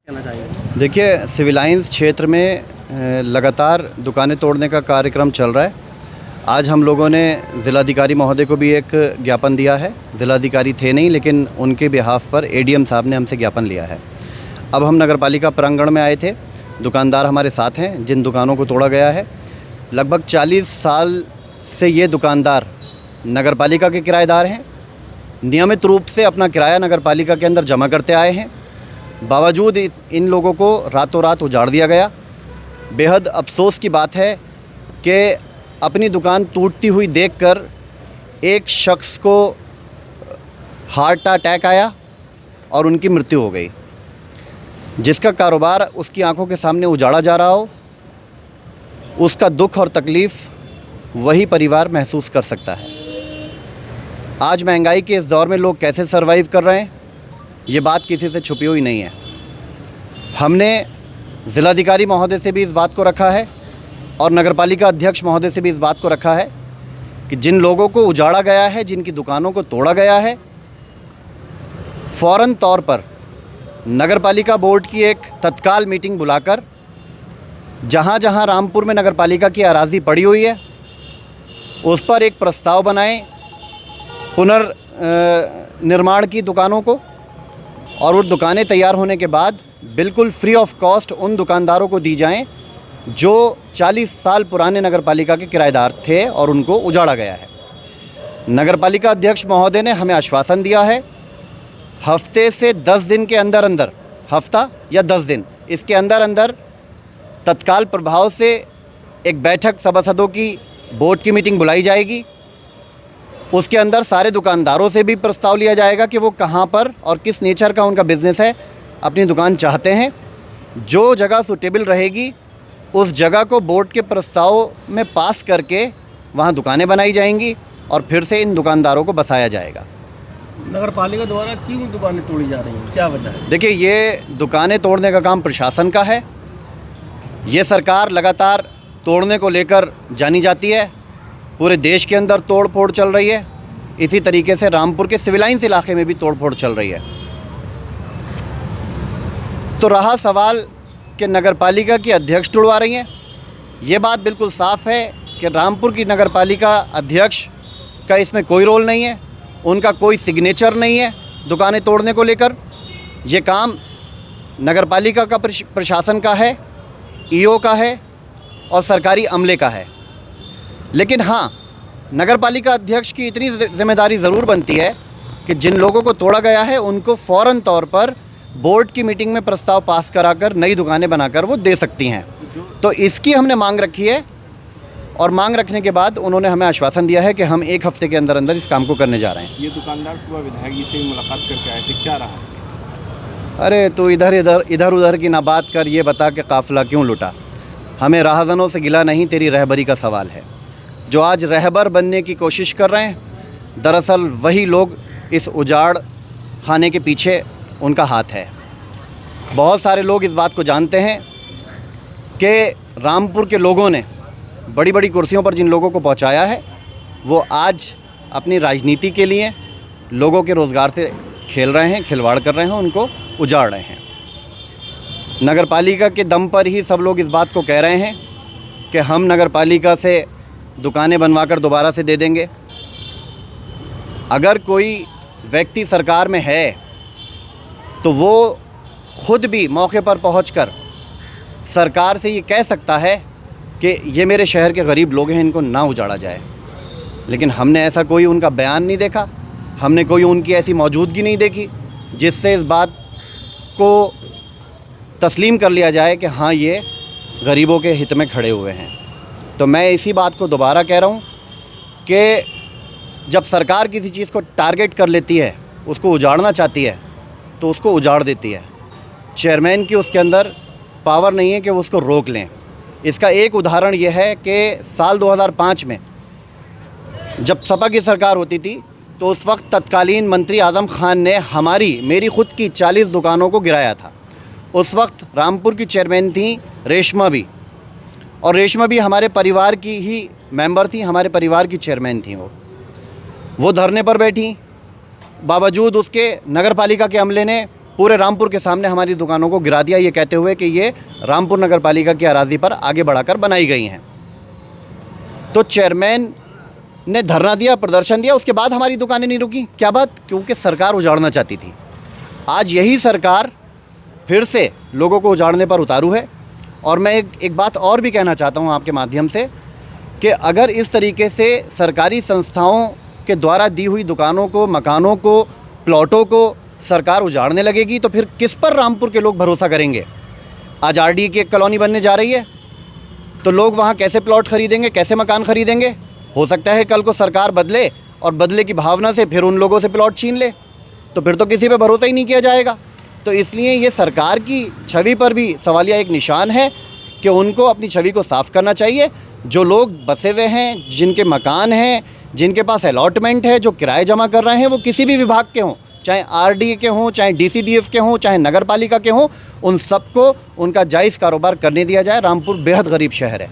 कहना चाहिए? देखिए, सिविल लाइंस क्षेत्र में लगातार दुकानें तोड़ने का कार्यक्रम चल रहा है। आज हम लोगों ने ज़िलाधिकारी महोदय को भी एक ज्ञापन दिया है। ज़िलाधिकारी थे नहीं, लेकिन उनके बिहाफ़ पर एडीएम साहब ने हमसे ज्ञापन लिया है। अब हम नगरपालिका प्रांगण में आए थे। दुकानदार हमारे साथ हैं जिन दुकानों को तोड़ा गया है। लगभग 40 साल से ये दुकानदार नगरपालिका के किराएदार हैं। नियमित रूप से अपना किराया नगरपालिका के अंदर जमा करते आए हैं। बावजूद इन लोगों को रातों रात उजाड़ दिया गया। बेहद अफसोस की बात है कि अपनी दुकान टूटती हुई देखकर एक शख्स को हार्ट अटैक आया और उनकी मृत्यु हो गई। जिसका कारोबार उसकी आंखों के सामने उजाड़ा जा रहा हो, उसका दुख और तकलीफ़ वही परिवार महसूस कर सकता है। आज महंगाई के इस दौर में लोग कैसे सर्वाइव कर रहे हैं, ये बात किसी से छुपी हुई नहीं है। हमने ज़िलाधिकारी महोदय से भी इस बात को रखा है और नगरपालिका अध्यक्ष महोदय से भी इस बात को रखा है कि जिन लोगों को उजाड़ा गया है, जिनकी दुकानों को तोड़ा गया है, फ़ौरन तौर पर नगरपालिका बोर्ड की एक तत्काल मीटिंग बुलाकर जहां जहां रामपुर में नगरपालिका की अराज़ी पड़ी हुई है, उस पर एक प्रस्ताव बनाएं पुनर्निर्माण की दुकानों को, और वो दुकानें तैयार होने के बाद बिल्कुल फ्री ऑफ कॉस्ट उन दुकानदारों को दी जाएं जो 40 साल पुराने नगरपालिका के किराएदार थे और उनको उजाड़ा गया है। नगरपालिका अध्यक्ष महोदय ने हमें आश्वासन दिया है हफ्ते से 10 दिन के अंदर अंदर, हफ्ता या 10 दिन, इसके अंदर अंदर तत्काल प्रभाव से एक बैठक सभासदों की बोर्ड की मीटिंग बुलाई जाएगी। उसके अंदर सारे दुकानदारों से भी प्रस्ताव लिया जाएगा कि वो कहाँ पर और किस नेचर का उनका बिज़नेस है, अपनी दुकान चाहते हैं। जो जगह सूटेबल रहेगी उस जगह को बोर्ड के प्रस्ताव में पास करके वहाँ दुकानें बनाई जाएंगी और फिर से इन दुकानदारों को बसाया जाएगा। नगरपालिका द्वारा क्यों दुकानें तोड़ी जा रही हैं, क्या वजह है? देखिए, ये दुकानें तोड़ने का काम प्रशासन का है। ये सरकार लगातार तोड़ने को लेकर जानी जाती है। पूरे देश के अंदर तोड़ फोड़ चल रही है। इसी तरीके से रामपुर के सिविल लाइंस इलाके में भी तोड़ फोड़ चल रही है। तो रहा सवाल कि नगरपालिका की अध्यक्ष तोड़वा रही हैं, ये बात बिल्कुल साफ़ है कि रामपुर की नगरपालिका अध्यक्ष का इसमें कोई रोल नहीं है। उनका कोई सिग्नेचर नहीं है दुकानें तोड़ने को लेकर। ये काम नगरपालिका का प्रशासन का है, ईओ का है और सरकारी अमले का है। लेकिन हाँ, नगरपालिका अध्यक्ष की इतनी जिम्मेदारी ज़रूर बनती है कि जिन लोगों को तोड़ा गया है उनको फ़ौरन तौर पर बोर्ड की मीटिंग में प्रस्ताव पास कराकर नई दुकानें बनाकर वो दे सकती हैं। तो इसकी हमने मांग रखी है और मांग रखने के बाद उन्होंने हमें आश्वासन दिया है कि हम 1 हफ्ते के अंदर अंदर इस काम को करने जा रहे हैं। ये दुकानदार सुबह विधायक जी से मुलाकात करके आए थे, क्या रहा? अरे तो इधर उधर की ना बात कर, ये बता कि काफ़िला क्यों लुटा। हमें राहज़नों से गिला नहीं, तेरी रहबरी का सवाल है। जो आज रहबर बनने की कोशिश कर रहे हैं, दरअसल वही लोग इस उजाड़ खाने के पीछे उनका हाथ है। बहुत सारे लोग इस बात को जानते हैं कि रामपुर के लोगों ने बड़ी बड़ी कुर्सियों पर जिन लोगों को पहुंचाया है, वो आज अपनी राजनीति के लिए लोगों के रोज़गार से खेल रहे हैं, खिलवाड़ कर रहे हैं, उनको उजाड़ रहे हैं। नगरपालिका के दम पर ही सब लोग इस बात को कह रहे हैं कि हम नगरपालिका से दुकानें बनवाकर दोबारा से दे देंगे। अगर कोई व्यक्ति सरकार में है तो वो खुद भी मौके पर पहुंचकर सरकार से ये कह सकता है कि ये मेरे शहर के गरीब लोग हैं, इनको ना उजाड़ा जाए। लेकिन हमने ऐसा कोई उनका बयान नहीं देखा, हमने कोई उनकी ऐसी मौजूदगी नहीं देखी जिससे इस बात को तस्लीम कर लिया जाए कि हाँ, ये गरीबों के हित में खड़े हुए हैं। तो मैं इसी बात को दोबारा कह रहा हूँ कि जब सरकार किसी चीज़ को टारगेट कर लेती है, उसको उजाड़ना चाहती है, तो उसको उजाड़ देती है। चेयरमैन की उसके अंदर पावर नहीं है कि वो उसको रोक लें। इसका एक उदाहरण ये है कि साल 2005 में जब सपा की सरकार होती थी, तो उस वक्त तत्कालीन मंत्री आज़म खान ने मेरी ख़ुद की 40 दुकानों को गिराया था। उस वक्त रामपुर की चेयरमैन थी रेशमा भी, और रेशमा भी हमारे परिवार की ही मेंबर थी, हमारे परिवार की चेयरमैन थी। वो धरने पर बैठी, बावजूद उसके नगरपालिका के अमले ने पूरे रामपुर के सामने हमारी दुकानों को गिरा दिया, ये कहते हुए कि ये रामपुर नगर पालिका की अराजी पर आगे बढ़ाकर बनाई गई हैं। तो चेयरमैन ने धरना दिया, प्रदर्शन दिया, उसके बाद हमारी दुकानें नहीं रुकी। क्या बात? क्योंकि सरकार उजाड़ना चाहती थी। आज यही सरकार फिर से लोगों को उजाड़ने पर उतारू है। और मैं एक बात और भी कहना चाहता हूँ आपके माध्यम से कि अगर इस तरीके से सरकारी संस्थाओं के द्वारा दी हुई दुकानों को, मकानों को, प्लॉटों को सरकार उजाड़ने लगेगी तो फिर किस पर रामपुर के लोग भरोसा करेंगे? आज आरडी की एक कॉलोनी बनने जा रही है तो लोग वहाँ कैसे प्लॉट खरीदेंगे, कैसे मकान खरीदेंगे? हो सकता है कल को सरकार बदले और बदले की भावना से फिर उन लोगों से प्लॉट छीन ले, तो फिर तो किसी पे भरोसा ही नहीं किया जाएगा। तो इसलिए ये सरकार की छवि पर भी सवालिया एक निशान है कि उनको अपनी छवि को साफ़ करना चाहिए। जो लोग बसे हुए हैं, जिनके मकान हैं, जिनके पास अलॉटमेंट है, जो किराए जमा कर रहे हैं, वो किसी भी विभाग के हों, चाहे आरडी के हों, चाहे डीसीडीएफ के हों, चाहे नगर पालिका के हों, उन सबको उनका जायज़ कारोबार करने दिया जाए। रामपुर बेहद गरीब शहर है।